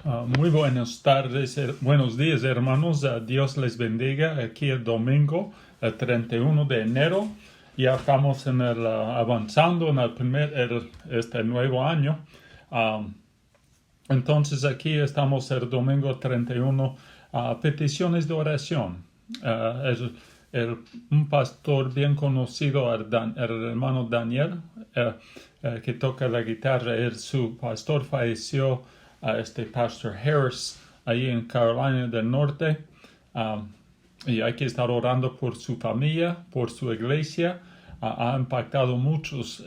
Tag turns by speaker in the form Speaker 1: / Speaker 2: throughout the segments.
Speaker 1: Muy buenas tardes, buenos días hermanos. Dios les bendiga. Aquí el domingo, el 31 de enero. Ya estamos avanzando en este nuevo año. Entonces aquí estamos el domingo 31. Peticiones de oración. Un pastor bien conocido, el hermano Daniel, que toca la guitarra, su pastor falleció. Pastor Harris, ahí en Carolina del Norte, y hay que estar orando por su familia, por su iglesia. Ha impactado muchos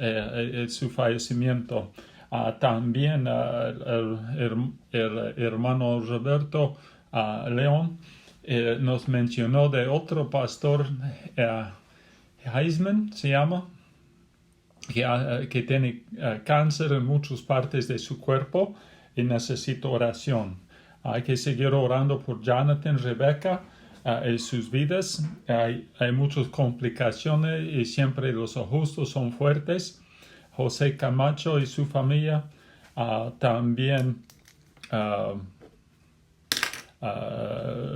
Speaker 1: su fallecimiento. También el hermano Roberto León nos mencionó de otro pastor, Heisman se llama, que tiene cáncer en muchas partes de su cuerpo y necesita oración. Hay que seguir orando por Jonathan, Rebecca, en sus vidas. Hay muchas complicaciones y siempre los ajustes son fuertes. José Camacho y su familia. También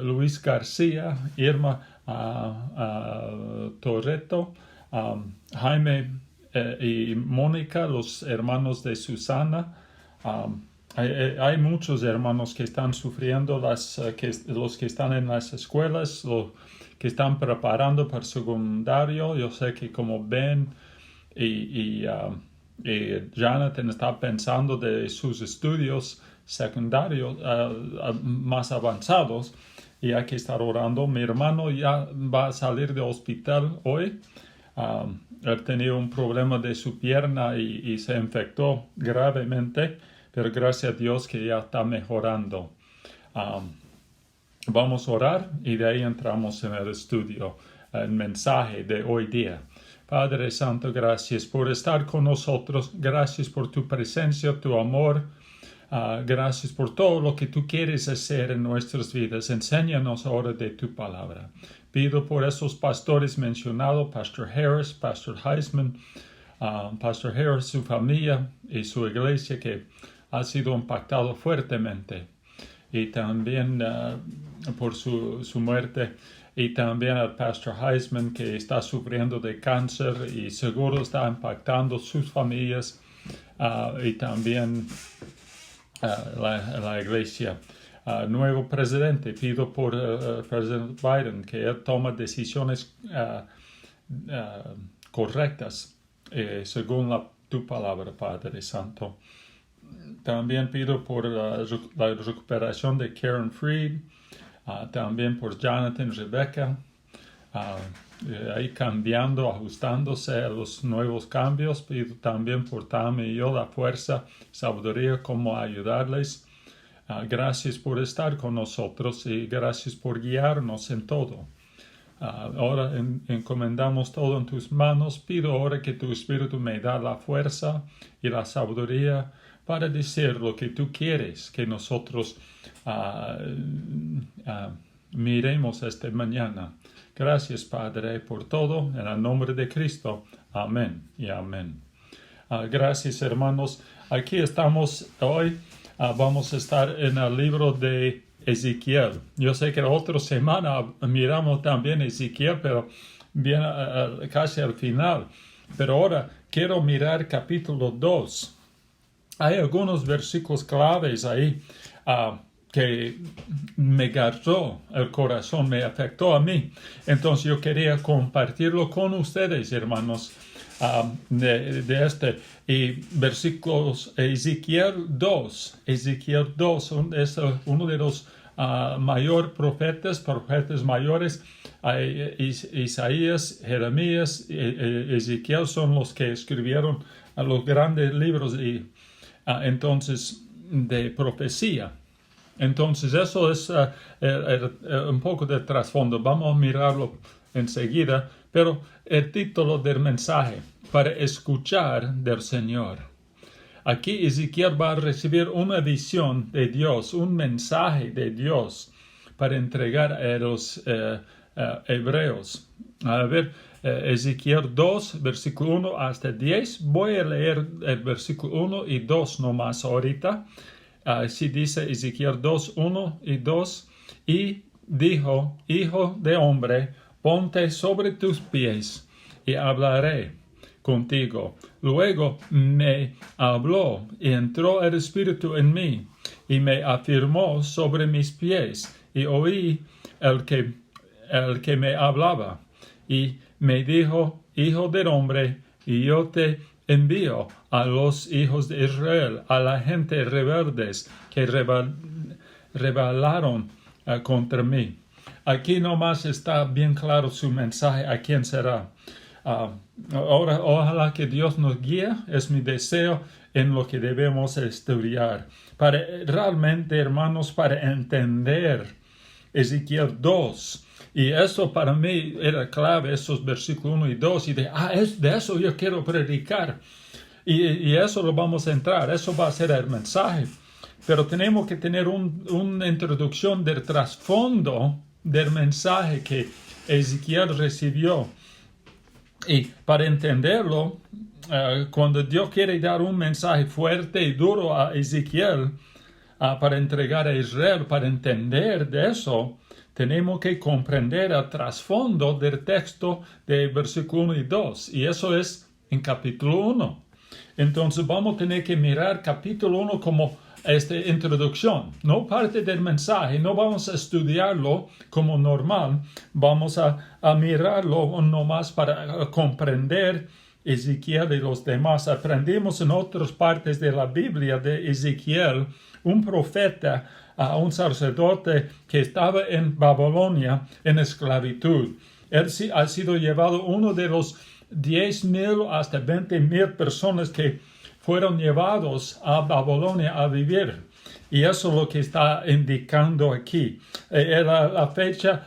Speaker 1: Luis García, Irma Torreto, Jaime y Mónica, los hermanos de Susana. Hay muchos hermanos que están sufriendo, los que están en las escuelas, los que están preparando para secundario. Yo sé que como Ben y Jonathan está pensando de sus estudios secundarios más avanzados, y hay que estar orando. Mi hermano ya va a salir del hospital hoy. Él tenía un problema de su pierna y se infectó gravemente, pero gracias a Dios que ya está mejorando. Vamos a orar y de ahí entramos en el estudio, el mensaje de hoy día. Padre Santo, gracias por estar con nosotros. Gracias por tu presencia, tu amor. Gracias por todo lo que tú quieres hacer en nuestras vidas. Enséñanos ahora de tu palabra. Pido por esos pastores mencionados, Pastor Harris, Pastor Heisman, Pastor Harris, su familia y su iglesia, que ha sido impactado fuertemente. Y también por su muerte. Y también al Pastor Heisman, que está sufriendo de cáncer y seguro está impactando sus familias. Y también la iglesia. Nuevo presidente, pido por el presidente Biden que él tome decisiones correctas según tu palabra, Padre Santo. También pido por la recuperación de Karen Freed, también por Jonathan, Rebecca, ahí cambiando, ajustándose a los nuevos cambios. Pido también por Tammy y yo la fuerza, sabiduría, cómo ayudarles. Gracias por estar con nosotros y gracias por guiarnos en todo. Ahora encomendamos todo en tus manos. Pido ahora que tu Espíritu me da la fuerza y la sabiduría para decir lo que tú quieres que nosotros miremos esta mañana. Gracias, Padre, por todo. En el nombre de Cristo. Amén y amén. Gracias, hermanos. Aquí estamos hoy. Vamos a estar en el libro de Ezequiel. Yo sé que la otra semana miramos también Ezequiel, pero bien casi al final. Pero ahora quiero mirar capítulo 2. Hay algunos versículos claves ahí que me agarró el corazón, me afectó a mí. Entonces yo quería compartirlo con ustedes, hermanos, de este. Y versículos Ezequiel 2 es uno de los profetas mayores. Isaías, Jeremías, Ezequiel son los que escribieron los grandes libros entonces de profecía. Entonces eso es un poco de trasfondo. Vamos a mirarlo enseguida, pero el título del mensaje: para escuchar del Señor. Aquí Ezequiel va a recibir una visión de Dios, un mensaje de Dios para entregar a los hebreos. A ver, Ezequiel 2, versículo 1 hasta 10. Voy a leer el versículo 1 y 2 nomás ahorita. Así dice Ezequiel 2, 1 y 2. Y dijo, hijo de hombre, ponte sobre tus pies y hablaré contigo. Luego me habló y entró el Espíritu en mí y me afirmó sobre mis pies y oí el que me hablaba y me dijo, hijo del hombre, y yo te envío a los hijos de Israel, a la gente rebeldes que rebelaron contra mí. Aquí nomás está bien claro su mensaje a quién será. Ahora, ojalá que Dios nos guíe, es mi deseo en lo que debemos estudiar. Para realmente, hermanos, para entender Ezequiel 2. Y eso para mí era clave, esos versículos 1 y 2. Y de eso yo quiero predicar. Y eso lo vamos a entrar, eso va a ser el mensaje. Pero tenemos que tener una introducción del trasfondo del mensaje que Ezequiel recibió. Y para entenderlo, cuando Dios quiere dar un mensaje fuerte y duro a Ezequiel, para entregar a Israel, para entender de eso, tenemos que comprender el trasfondo del texto de versículo 1 y 2. Y eso es en capítulo 1. Entonces vamos a tener que mirar capítulo 1 como esta introducción, no parte del mensaje, no vamos a estudiarlo como normal, vamos a mirarlo nomás para comprender Ezequiel y los demás. Aprendimos en otras partes de la Biblia de Ezequiel, un profeta, un sacerdote que estaba en Babilonia en esclavitud. Él ha sido llevado uno de los 10,000 hasta 20,000 personas que fueron llevados a Babilonia a vivir. Y eso es lo que está indicando aquí. La fecha,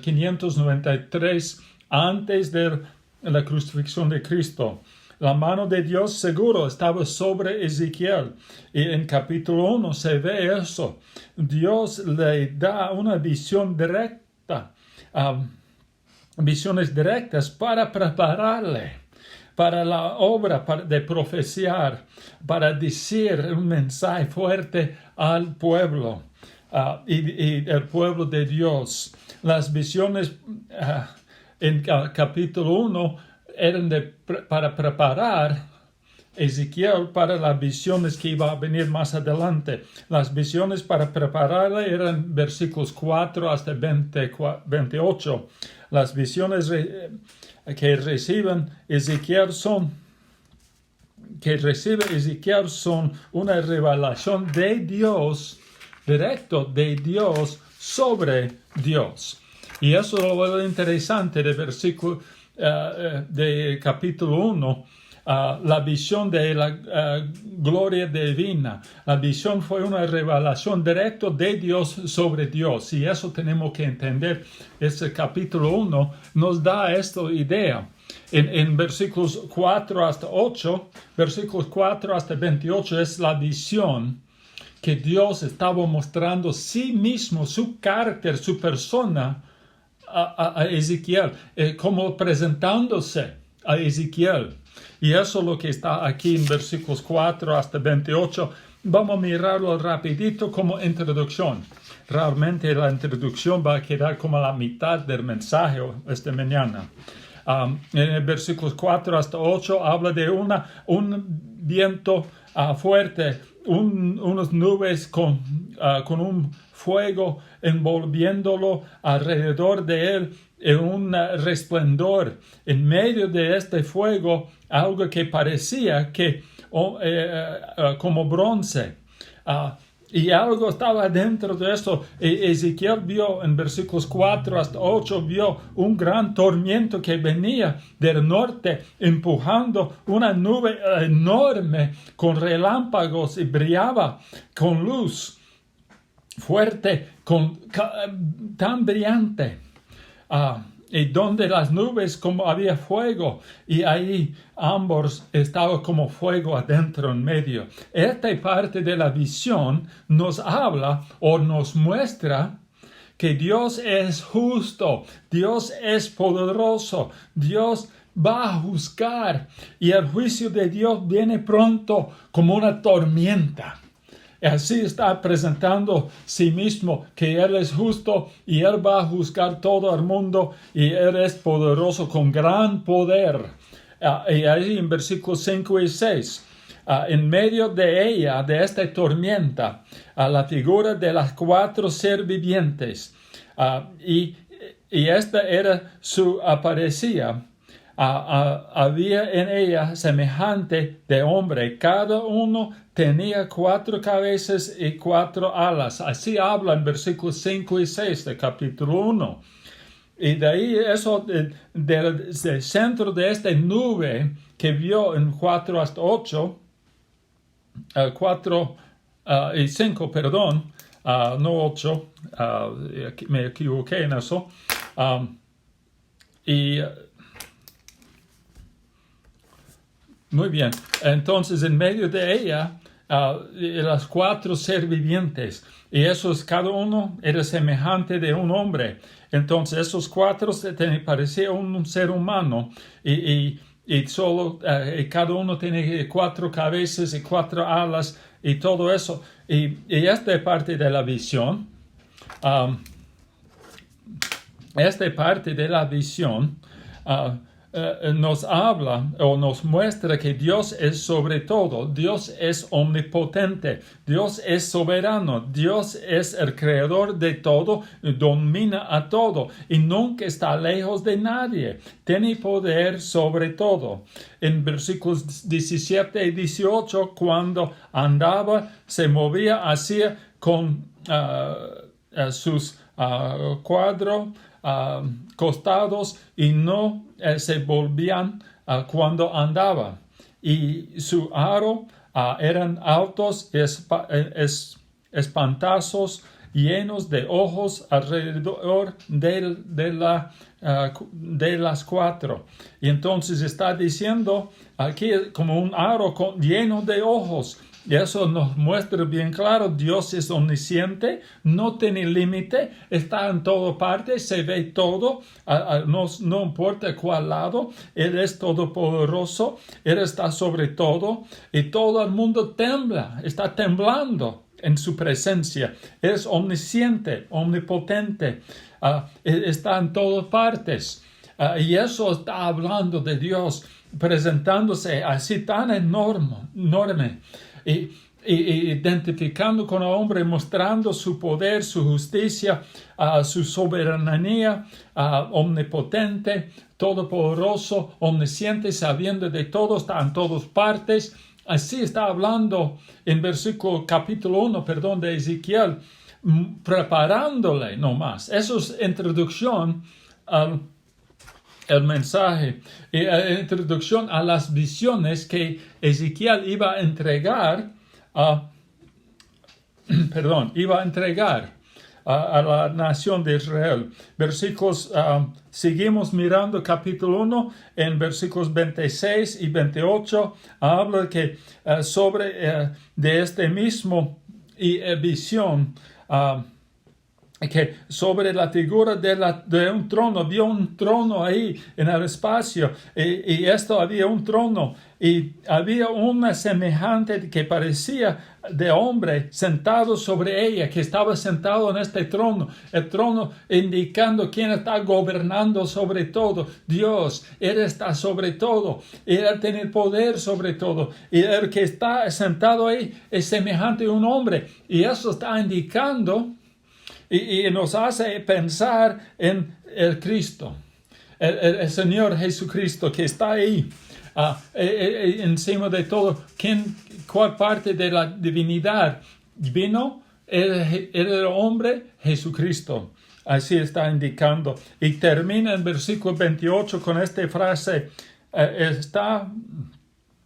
Speaker 1: 593 antes de la crucifixión de Cristo. La mano de Dios seguro estaba sobre Ezequiel. Y en capítulo 1 se ve eso. Dios le da una visión directa, visiones directas para prepararle para la obra de profeciar, para decir un mensaje fuerte al pueblo y el pueblo de Dios. Las visiones en capítulo 1 eran para preparar Ezequiel para las visiones que iba a venir más adelante. Las visiones para prepararle eran versículos 4 hasta 28. Las visiones que recibe Ezequiel son una revelación de Dios, directo de Dios sobre Dios. Y eso es lo interesante del versículo de capítulo 1. La visión de la gloria divina. La visión fue una revelación directa de Dios sobre Dios. Y eso tenemos que entender. Este capítulo 1 nos da esta idea. En versículos 4 hasta 8, versículos 4 hasta 28 es la visión que Dios estaba mostrando sí mismo, su carácter, su persona a Ezequiel, como presentándose a Ezequiel. Y eso es lo que está aquí en versículos 4 hasta 28. Vamos a mirarlo rapidito como introducción. Realmente la introducción va a quedar como la mitad del mensaje esta mañana. En el versículos 4 hasta 8 habla de un viento fuerte, unas nubes con un fuego envolviéndolo alrededor de él, en un resplandor. En medio de este fuego, algo que parecía como bronce. Y algo estaba dentro de esto. Ezequiel vio en versículos 4 hasta 8, vio un gran tormento que venía del norte, empujando una nube enorme con relámpagos y brillaba con luz fuerte, tan brillante. Y donde las nubes como había fuego y ahí ambos estaban como fuego adentro en medio. Esta parte de la visión nos habla o nos muestra que Dios es justo, Dios es poderoso, Dios va a juzgar y el juicio de Dios viene pronto como una tormenta. Así está presentando sí mismo que Él es justo y Él va a juzgar todo el mundo y Él es poderoso con gran poder. Y ahí en versículos 5 y 6. En medio de ella, de esta tormenta, la figura de las 4 seres vivientes. Y esta era su apariencia. Había en ella semejante de hombre. Cada uno tenía 4 cabezas y 4 alas. Así habla en versículos 5 y 6 del capítulo 1. Y de ahí eso, del centro de esta nube que vio en 4 hasta 8, 4 y 5, perdón, no 8, me equivoqué en eso. Muy bien, entonces en medio de ella, las 4 seres vivientes, y esos, cada uno era semejante de un hombre. Entonces esos 4 parecían un ser humano, y solo cada uno tiene 4 cabezas y 4 alas y todo eso. Y esta es parte de la visión. Esta parte de la visión nos habla o nos muestra que Dios es sobre todo, Dios es omnipotente, Dios es soberano, Dios es el creador de todo, domina a todo y nunca está lejos de nadie, tiene poder sobre todo. En versículos 17 y 18, cuando andaba, se movía así con sus 4 costados y no se volvían cuando andaba. Y su aro eran altos, espantazos, llenos de ojos alrededor de las 4. Y entonces está diciendo aquí como un aro lleno de ojos. Y eso nos muestra bien claro, Dios es omnisciente, no tiene límite, está en toda parte, se ve todo, no importa cuál lado, Él es todopoderoso, Él está sobre todo, y todo el mundo tembla, está temblando en su presencia. Es omnisciente, omnipotente, está en todas partes. Y eso está hablando de Dios, presentándose así tan enorme. Y identificando con el hombre, mostrando su poder, su justicia, su soberanía, omnipotente, todopoderoso, omnisciente, sabiendo de todo, está en todas partes. Así está hablando en capítulo 1, de Ezequiel, preparándole nomás. Eso es introducción el mensaje, introducción a las visiones que Ezequiel iba a entregar a la nación de Israel. Versículos, seguimos mirando capítulo 1, en versículos 26 y 28, habla que de este mismo visión, que sobre la figura de un trono, vio un trono ahí en el espacio, y esto había un trono, y había una semejante que parecía de hombre sentado sobre ella, que estaba sentado en este trono, el trono indicando quién está gobernando sobre todo, Dios. Él está sobre todo, y Él tiene poder sobre todo, y el que está sentado ahí es semejante a un hombre, y eso está indicando y nos hace pensar en el Cristo, el Señor Jesucristo que está ahí, encima de todo. ¿Cuál parte de la divinidad vino? El hombre Jesucristo. Así está indicando. Y termina en versículo 28 con esta frase,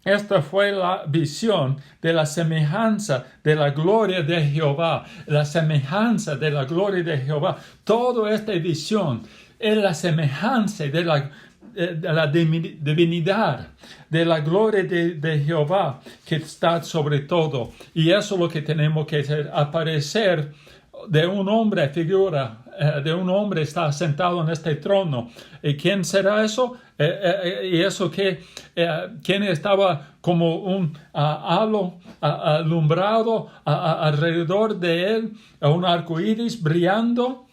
Speaker 1: esta fue la visión de la semejanza de la gloria de Jehová. La semejanza de la gloria de Jehová. Toda esta visión es la semejanza de la divinidad, de la gloria de Jehová que está sobre todo. Y eso es lo que tenemos que hacer, aparecer de un hombre figura de un hombre está sentado en este trono. ¿Y quién será eso? Y eso que quien estaba como un halo alumbrado alrededor de él, un arco iris brillando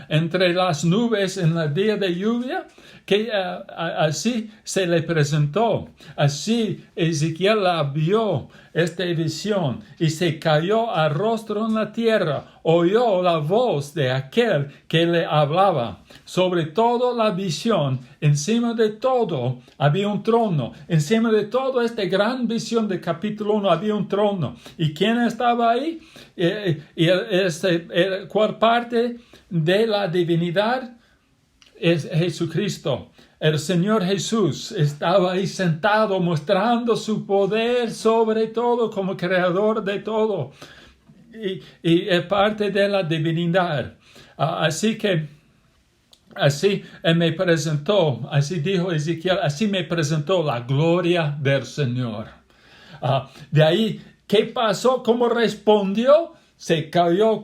Speaker 1: entre las nubes en el día de lluvia, que así se le presentó. Así Ezequiel la vio, esta visión, y se cayó a rostro en la tierra, oyó la voz de aquel que le hablaba. Sobre todo la visión, encima de todo había un trono. Encima de todo esta gran visión de capítulo 1 había un trono. ¿Y quién estaba ahí? ¿Cuál parte de la divinidad? Es Jesucristo. El Señor Jesús estaba ahí sentado mostrando su poder sobre todo como creador de todo y es parte de la divinidad. Así que así me presentó, así dijo Ezequiel, así me presentó la gloria del Señor. De ahí, ¿qué pasó? ¿Cómo respondió? Se cayó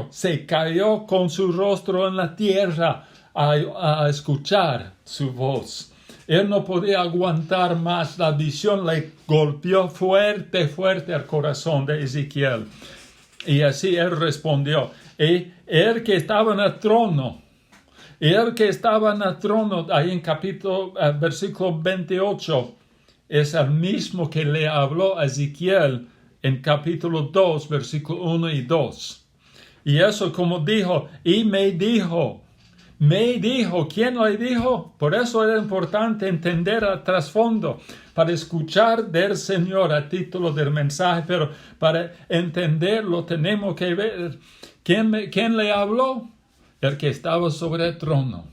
Speaker 1: se cayó con su rostro en la tierra a escuchar su voz. Él no podía aguantar más. La visión le golpeó fuerte al corazón de Ezequiel. Y así él respondió. Y él que estaba en el trono, ahí en versículo 28, es el mismo que le habló a Ezequiel en capítulo 2, versículo 1 y 2. Y eso como dijo, y me dijo, ¿quién le dijo? Por eso era importante entender el trasfondo, para escuchar del Señor a título del mensaje, pero para entenderlo tenemos que ver quién le habló. El que estaba sobre el trono.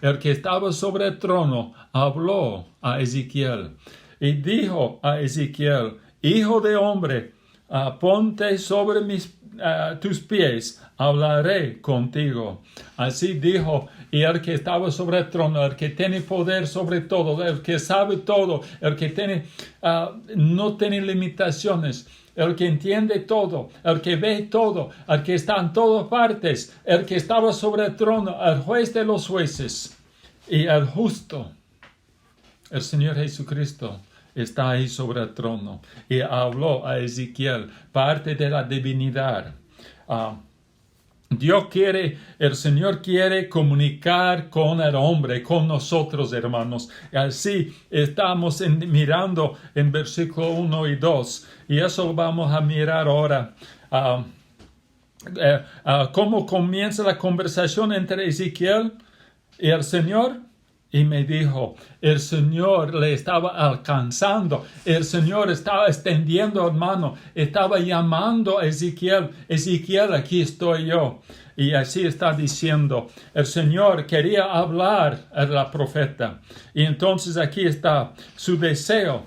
Speaker 1: El que estaba sobre el trono habló a Ezequiel y dijo a Ezequiel, hijo de hombre, ponte sobre tus pies, hablaré contigo. Así dijo, y el que estaba sobre el trono, el que tiene poder sobre todo, el que sabe todo, el que no tiene limitaciones, el que entiende todo, el que ve todo, el que está en todas partes, el que estaba sobre el trono, el juez de los jueces y el justo, el Señor Jesucristo, está ahí sobre el trono y habló a Ezequiel, parte de la divinidad. El Señor quiere comunicar con el hombre, con nosotros, hermanos. Así estamos mirando en versículo 1 y 2. Y eso vamos a mirar ahora. ¿Cómo comienza la conversación entre Ezequiel y el Señor? Y me dijo, el Señor le estaba alcanzando, el Señor estaba extendiendo la mano, estaba llamando a Ezequiel, Ezequiel, aquí estoy yo. Y así está diciendo, el Señor quería hablar a la profeta. Y entonces aquí está su deseo.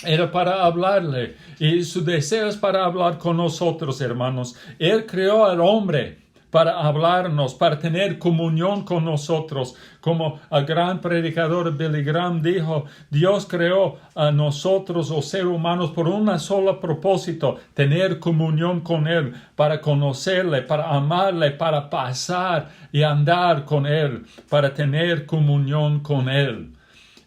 Speaker 1: Era para hablarle. Y su deseo es para hablar con nosotros, hermanos. Él creó al hombre para hablarnos, para tener comunión con nosotros. Como el gran predicador Billy Graham dijo, Dios creó a nosotros, los seres humanos, por un solo propósito, tener comunión con Él, para conocerle, para amarle, para pasar y andar con Él, para tener comunión con Él.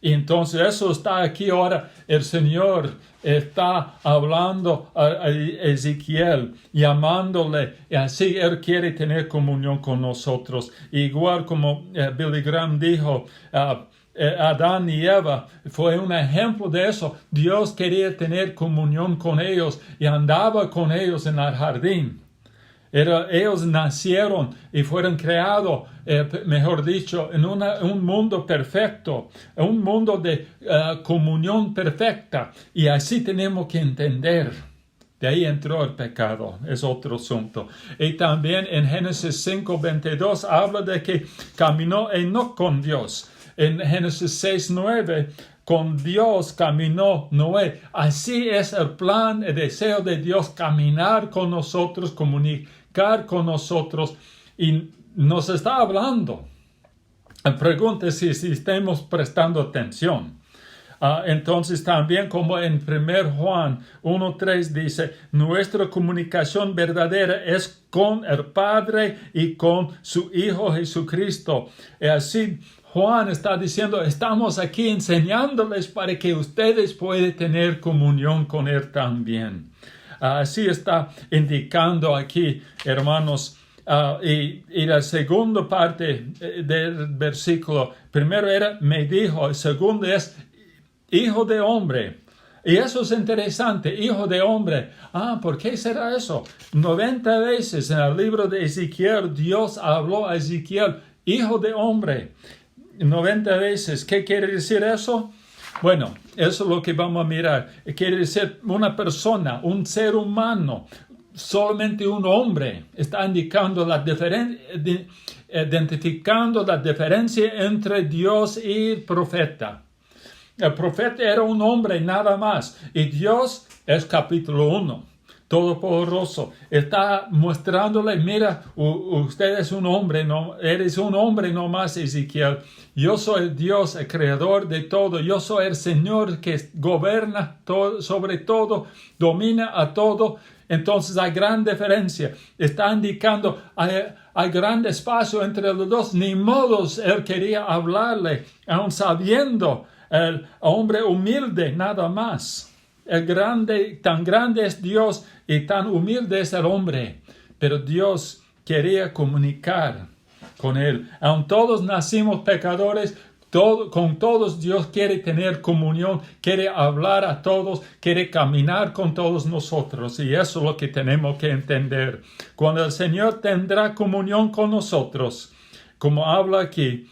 Speaker 1: Y entonces eso está aquí ahora. El Señor está hablando a Ezequiel, llamándole, y así Él quiere tener comunión con nosotros. Igual como Billy Graham dijo, Adán y Eva fue un ejemplo de eso. Dios quería tener comunión con ellos y andaba con ellos en el jardín. Ellos nacieron y fueron creados, mejor dicho, en un mundo perfecto, un mundo de comunión perfecta. Y así tenemos que entender. De ahí entró el pecado, es otro asunto. Y también en Génesis 5:22 habla de que caminó Enoc con Dios. En Génesis 6:9 con Dios caminó Noé. Así es el plan, el deseo de Dios, caminar con nosotros, comunicar con nosotros, y nos está hablando. Pregunta si estamos prestando atención. Entonces también como en 1 Juan 1:3 dice, nuestra comunicación verdadera es con el Padre y con su Hijo Jesucristo. Y así Juan está diciendo, estamos aquí enseñándoles para que ustedes puedan tener comunión con Él también. Así está indicando aquí, hermanos. Y la segunda parte del versículo, primero era, me dijo, el segundo es, hijo de hombre. Y eso es interesante, hijo de hombre. ¿Por qué será eso? 90 veces en el libro de Ezequiel, Dios habló a Ezequiel, hijo de hombre. 90 veces. ¿Qué quiere decir eso? Bueno, eso es lo que vamos a mirar. Quiere decir una persona, un ser humano, solamente un hombre. Está indicando identificando la diferencia entre Dios y el profeta. El profeta era un hombre nada más. Y Dios es capítulo 1. Todopoderoso. Está mostrándole, mira, usted es un hombre, no, eres un hombre nomás, Ezequiel. Yo soy el Dios, el creador de todo. Yo soy el Señor que gobierna todo, sobre todo, domina a todo. Entonces hay gran diferencia. Está indicando, hay gran espacio entre los dos. Ni modos él quería hablarle, aun sabiendo el hombre humilde nada más. Tan grande es Dios y tan humilde es el hombre. Pero Dios quería comunicar con él. Aun todos nacimos pecadores, con todos Dios quiere tener comunión, quiere hablar a todos, quiere caminar con todos nosotros. Y eso es lo que tenemos que entender. Cuando el Señor tendrá comunión con nosotros, como habla aquí,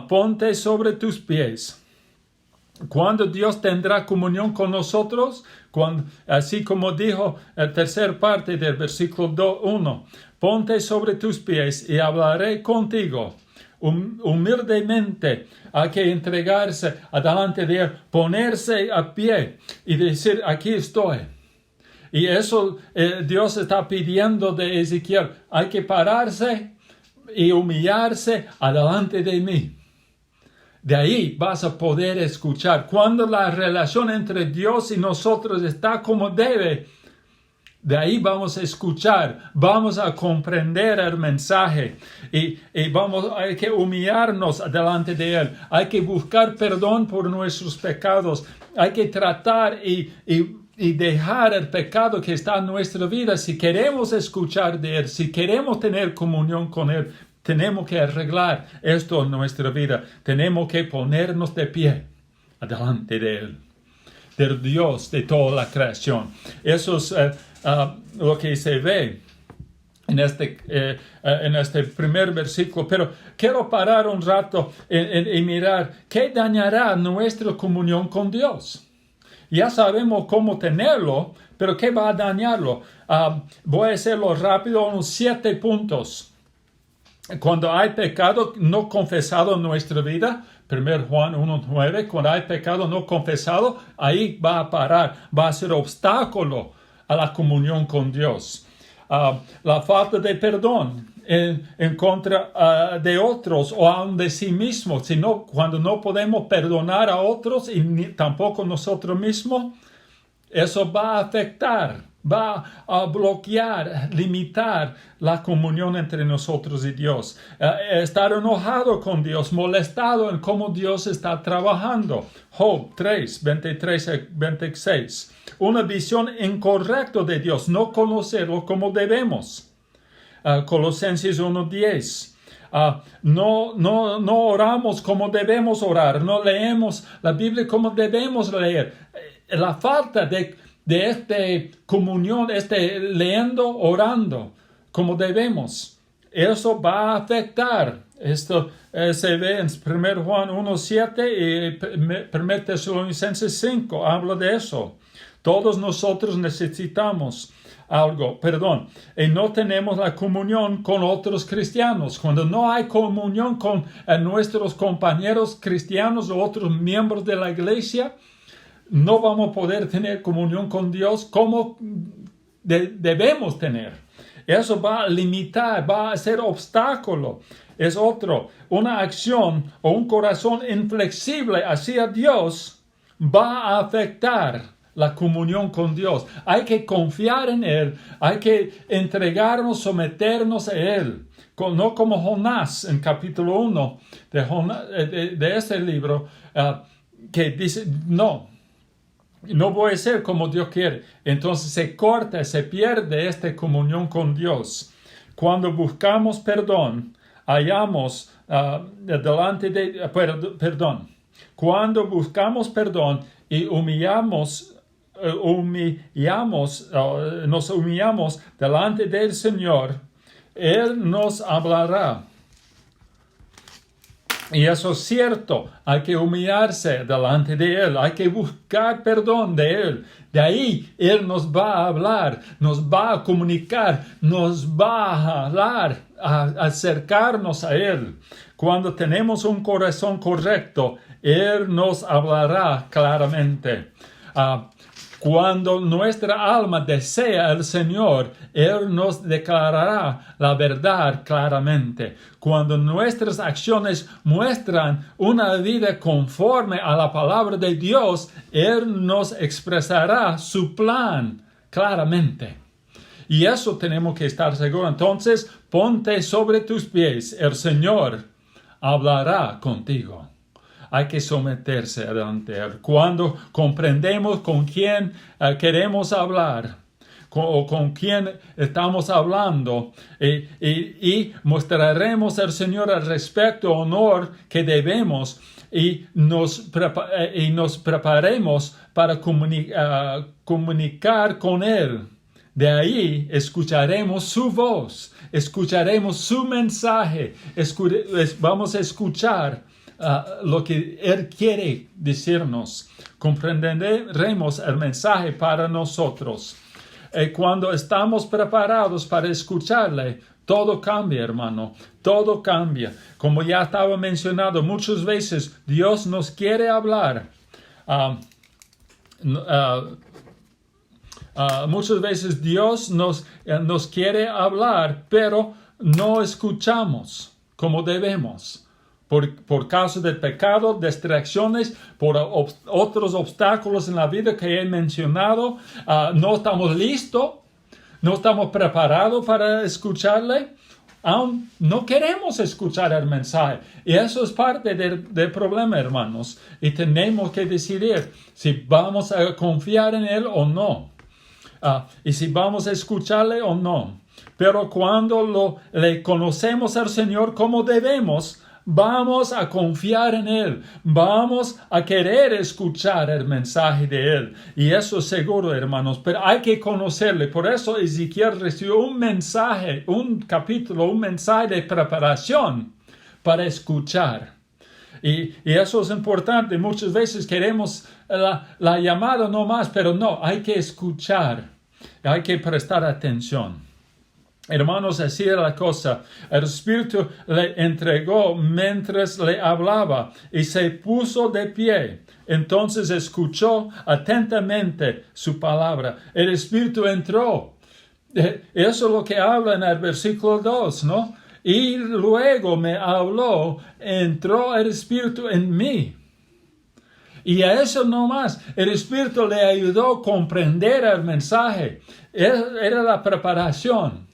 Speaker 1: ponte sobre tus pies. Cuando Dios tendrá comunión con nosotros, así como dijo la tercera parte del versículo 1, ponte sobre tus pies y hablaré contigo. Humildemente hay que entregarse adelante de Él, ponerse a pie y decir, aquí estoy. Y eso Dios está pidiendo de Ezequiel, hay que pararse y humillarse adelante de mí. De ahí vas a poder escuchar. Cuando la relación entre Dios y nosotros está como debe, de ahí vamos a escuchar, vamos a comprender el mensaje y hay que humillarnos delante de Él. Hay que buscar perdón por nuestros pecados. Hay que tratar y dejar el pecado que está en nuestra vida. Si queremos escuchar de Él, si queremos tener comunión con Él, tenemos que arreglar esto en nuestra vida. Tenemos que ponernos de pie delante de Él, del Dios de toda la creación. Eso es lo que se ve en este primer versículo. Pero quiero parar un rato y mirar qué dañará nuestra comunión con Dios. Ya sabemos cómo tenerlo, pero ¿qué va a dañarlo? Voy a hacerlo rápido, unos 7 puntos. Cuando hay pecado no confesado en nuestra vida, 1 Juan 1:9, cuando hay pecado no confesado, ahí va a parar, va a ser obstáculo a la comunión con Dios. La falta de perdón en contra de otros o aun de sí mismos, cuando no podemos perdonar a otros y tampoco nosotros mismos, eso va a afectar. Va a bloquear, limitar la comunión entre nosotros y Dios. Estar enojado con Dios, molestado en cómo Dios está trabajando. Job 3, 23-26. Una visión incorrecta de Dios, no conocerlo como debemos. Colosenses 1:10. No oramos como debemos orar, no leemos la Biblia como debemos leer. La falta de esta comunión, leyendo, orando, como debemos. Eso va a afectar. Esto se ve en 1 Juan 1:7 y 1 Tesalonicenses 5. Habla de eso. Todos nosotros necesitamos y no tenemos la comunión con otros cristianos. Cuando no hay comunión con nuestros compañeros cristianos o otros miembros de la iglesia, no vamos a poder tener comunión con Dios como debemos tener. Eso va a limitar, va a ser obstáculo. Es una acción o un corazón inflexible hacia Dios va a afectar la comunión con Dios. Hay que confiar en Él, hay que entregarnos, someternos a Él. No como Jonás en capítulo 1 de este libro, que dice, no voy a ser como Dios quiere. Entonces se corta, se pierde esta comunión con Dios. Cuando buscamos perdón, hallamos delante de, cuando buscamos perdón y nos humillamos delante del Señor, Él nos hablará. Y eso es cierto, hay que humillarse delante de Él, hay que buscar perdón de Él. De ahí Él nos va a hablar, nos va a comunicar, nos va a hablar, a acercarnos a Él. Cuando tenemos un corazón correcto, Él nos hablará claramente. Cuando nuestra alma desea al Señor, Él nos declarará la verdad claramente. Cuando nuestras acciones muestran una vida conforme a la palabra de Dios, Él nos expresará su plan claramente. Y eso tenemos que estar seguros. Entonces, ponte sobre tus pies. El Señor hablará contigo. Hay que someterse delante de Él. Cuando comprendemos con quién queremos hablar, con quién estamos hablando, y mostraremos al Señor el respeto, honor que debemos, y nos preparemos para comunicar con Él. De ahí escucharemos su voz, escucharemos su mensaje, vamos a escuchar lo que Él quiere decirnos. Comprenderemos el mensaje para nosotros. Cuando estamos preparados para escucharle, todo cambia, hermano. Todo cambia. Como ya estaba mencionado, muchas veces Dios nos quiere hablar. Muchas veces Dios nos quiere hablar, pero no escuchamos como debemos. Por causa del pecado, distracciones, por otros obstáculos en la vida que he mencionado, no estamos listos, no estamos preparados para escucharle, aún no queremos escuchar el mensaje. Y eso es parte del problema, hermanos. Y tenemos que decidir si vamos a confiar en Él o no. Y si vamos a escucharle o no. Pero cuando le conocemos al Señor como debemos, vamos a confiar en Él. Vamos a querer escuchar el mensaje de Él. Y eso es seguro, hermanos. Pero hay que conocerle. Por eso Ezequiel recibió un mensaje, un capítulo, un mensaje de preparación para escuchar. Y eso es importante. Muchas veces queremos la llamada no más, pero no, hay que escuchar. Hay que prestar atención. Hermanos, así era la cosa. El Espíritu le entregó mientras le hablaba y se puso de pie. Entonces escuchó atentamente su palabra. El Espíritu entró. Eso es lo que habla en el versículo 2, ¿no? Y luego me habló, entró el Espíritu en mí. Y a eso no más, el Espíritu le ayudó a comprender el mensaje. Era la preparación.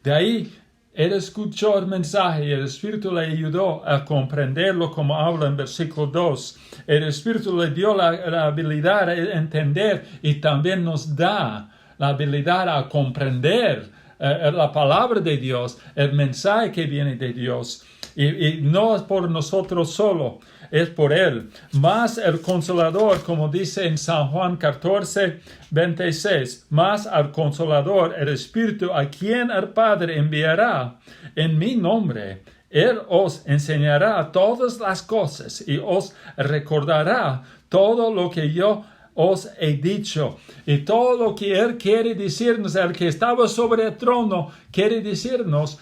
Speaker 1: De ahí, él escuchó el mensaje y el Espíritu le ayudó a comprenderlo como habla en versículo 2. El Espíritu le dio la habilidad a entender y también nos da la habilidad a comprender la palabra de Dios, el mensaje que viene de Dios. Y no es por nosotros solo, es por Él. Mas el Consolador, como dice en San Juan 14, 26, mas al Consolador, el Espíritu, a quien el Padre enviará en mi nombre, Él os enseñará todas las cosas y os recordará todo lo que yo os he dicho. Y todo lo que Él quiere decirnos, el que estaba sobre el trono, quiere decirnos.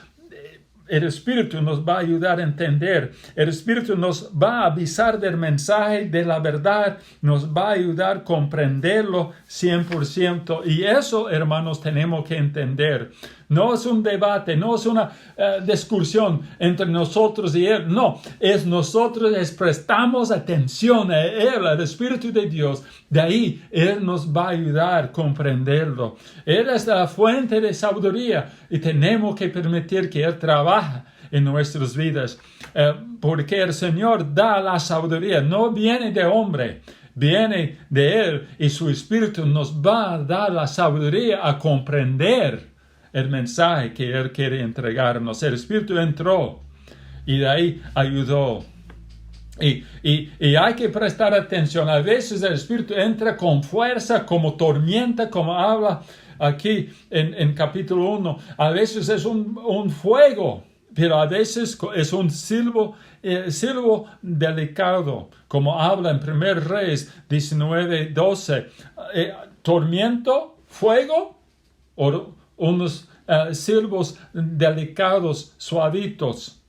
Speaker 1: El Espíritu nos va a ayudar a entender. El Espíritu nos va a avisar del mensaje de la verdad. Nos va a ayudar a comprenderlo 100%. Y eso, hermanos, tenemos que entender. no es un debate, no es una discusión entre nosotros y Él. No, es nosotros prestamos atención a Él, al Espíritu de Dios. De ahí Él nos va a ayudar a comprenderlo. Él es la fuente de sabiduría y tenemos que permitir que Él trabaje en nuestras vidas, porque el Señor da la sabiduría, no viene de hombre, viene de Él, y su Espíritu nos va a dar la sabiduría a comprender el mensaje que Él quiere entregarnos. El Espíritu entró y de ahí ayudó. Y hay que prestar atención. A veces el Espíritu entra con fuerza, como tormenta, como habla aquí en capítulo 1. A veces es un fuego, pero a veces es un silbo delicado, como habla en 1 Reyes 19:12. Tormento, fuego, o unos silbos delicados, suavitos.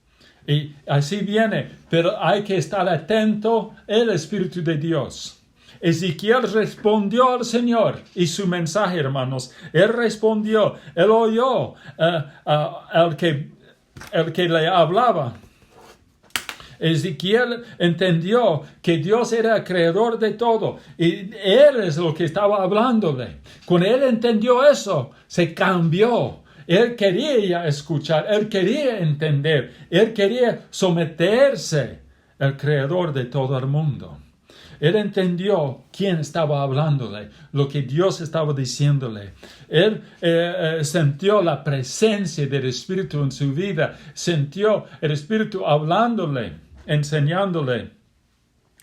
Speaker 1: Y así viene, pero hay que estar atento al Espíritu de Dios. Ezequiel respondió al Señor y su mensaje, hermanos. Él respondió, él oyó al que le hablaba. Ezequiel entendió que Dios era el creador de todo y Él es lo que estaba hablándole. Cuando Él entendió eso, se cambió. Él quería escuchar, Él quería entender, Él quería someterse al creador de todo el mundo. Él entendió quién estaba hablándole, lo que Dios estaba diciéndole. Él sintió la presencia del Espíritu en su vida, sintió el Espíritu hablándole, enseñándole.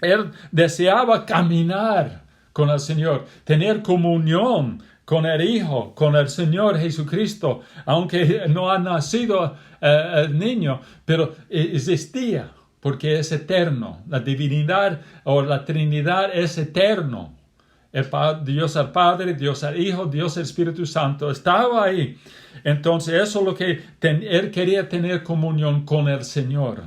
Speaker 1: Él deseaba caminar con el Señor, tener comunión con el Hijo, con el Señor Jesucristo, aunque no ha nacido el niño, pero existía. Porque es eterno. La divinidad o la Trinidad es eterno. Dios al Padre, Dios al Hijo, Dios al Espíritu Santo estaba ahí. Entonces eso es lo que Él quería, tener comunión con el Señor.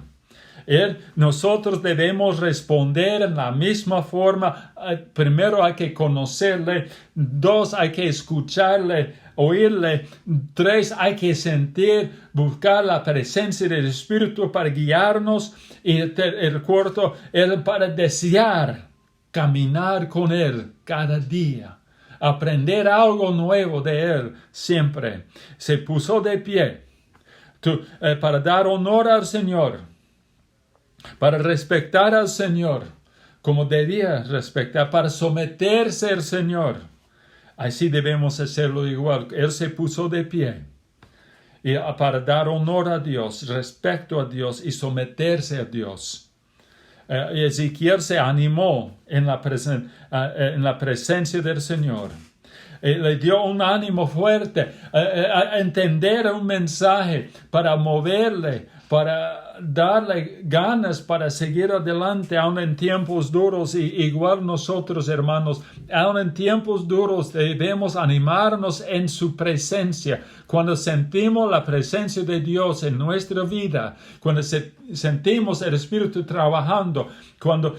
Speaker 1: Nosotros debemos responder en la misma forma. Primero hay que conocerle. 2, hay que escucharle, oírle. 3, hay que sentir, buscar la presencia del Espíritu para guiarnos. Y el 4, para desear caminar con Él cada día. Aprender algo nuevo de Él siempre. Se puso de pie para dar honor al Señor. Para respetar al Señor, como debía respetar, para someterse al Señor. Así debemos hacerlo igual. Él se puso de pie y para dar honor a Dios, respeto a Dios y someterse a Dios. Ezequiel se animó en la presencia del Señor. Le dio un ánimo fuerte a entender un mensaje para moverle, para darle ganas para seguir adelante, aun en tiempos duros. Y igual nosotros, hermanos, aun en tiempos duros debemos animarnos en su presencia. Cuando sentimos la presencia de Dios en nuestra vida, cuando sentimos el Espíritu trabajando, cuando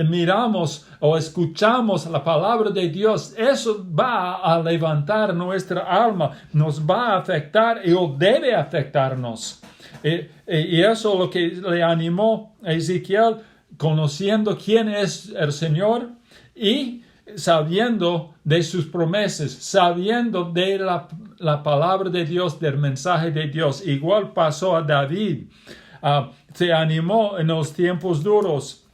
Speaker 1: miramos o escuchamos la palabra de Dios, eso va a levantar nuestra alma, nos va a afectar y debe afectarnos. Y eso es lo que le animó a Ezequiel, conociendo quién es el Señor y sabiendo de sus promesas, sabiendo de la palabra de Dios, del mensaje de Dios. Igual pasó a David. Se animó en los tiempos duros.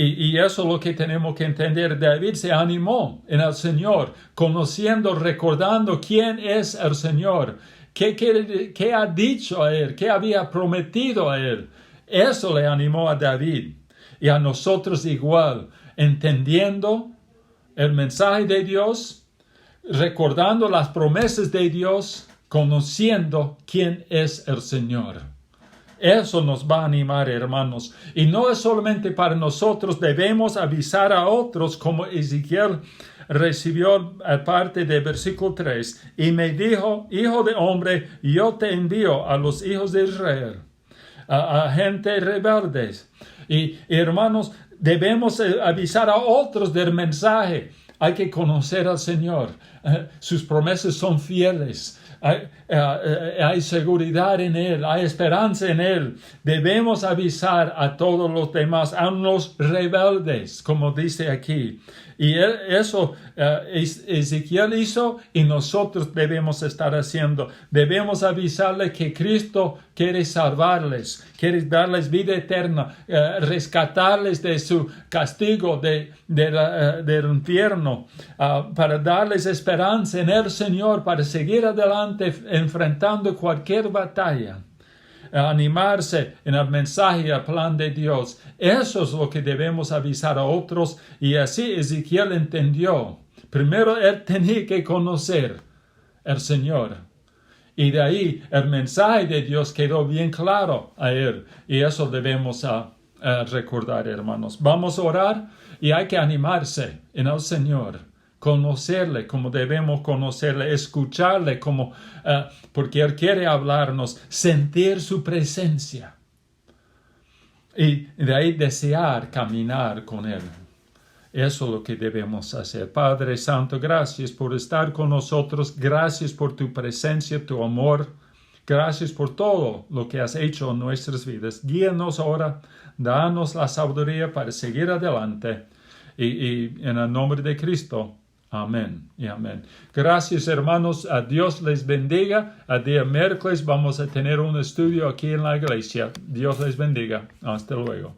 Speaker 1: Y eso es lo que tenemos que entender. David se animó en el Señor, conociendo, recordando quién es el Señor, qué ha dicho a él, qué había prometido a él. Eso le animó a David. Y a nosotros igual, entendiendo el mensaje de Dios, recordando las promesas de Dios, conociendo quién es el Señor. Eso nos va a animar, hermanos. Y no es solamente para nosotros, debemos avisar a otros, como Ezequiel recibió parte del versículo 3. Y me dijo, hijo de hombre, yo te envío a los hijos de Israel, a gente rebeldes. Y hermanos, debemos avisar a otros del mensaje, hay que conocer al Señor. Sus promesas son fieles. Hay seguridad en Él, hay esperanza en Él. Debemos avisar a todos los demás, a los rebeldes, como dice aquí. Y eso Ezequiel hizo y nosotros debemos estar haciendo. Debemos avisarles que Cristo quiere salvarles, quiere darles vida eterna, rescatarles de su castigo del infierno, para darles esperanza en el Señor, para seguir adelante enfrentando cualquier batalla. Animarse en el mensaje y el plan de Dios. Eso es lo que debemos avisar a otros, y así Ezequiel entendió. Primero él tenía que conocer al Señor, y de ahí el mensaje de Dios quedó bien claro a él, y eso debemos recordar, hermanos. Vamos a orar, y hay que animarse en el Señor. Conocerle como debemos conocerle, escucharle como, porque Él quiere hablarnos, sentir su presencia. Y de ahí desear caminar con Él. Eso es lo que debemos hacer. Padre Santo, gracias por estar con nosotros. Gracias por tu presencia, tu amor. Gracias por todo lo que has hecho en nuestras vidas. Guíanos ahora, danos la sabiduría para seguir adelante. Y en el nombre de Cristo. Amén y amén. Gracias, hermanos. A Dios les bendiga. A día miércoles vamos a tener un estudio aquí en la iglesia. Dios les bendiga. Hasta luego.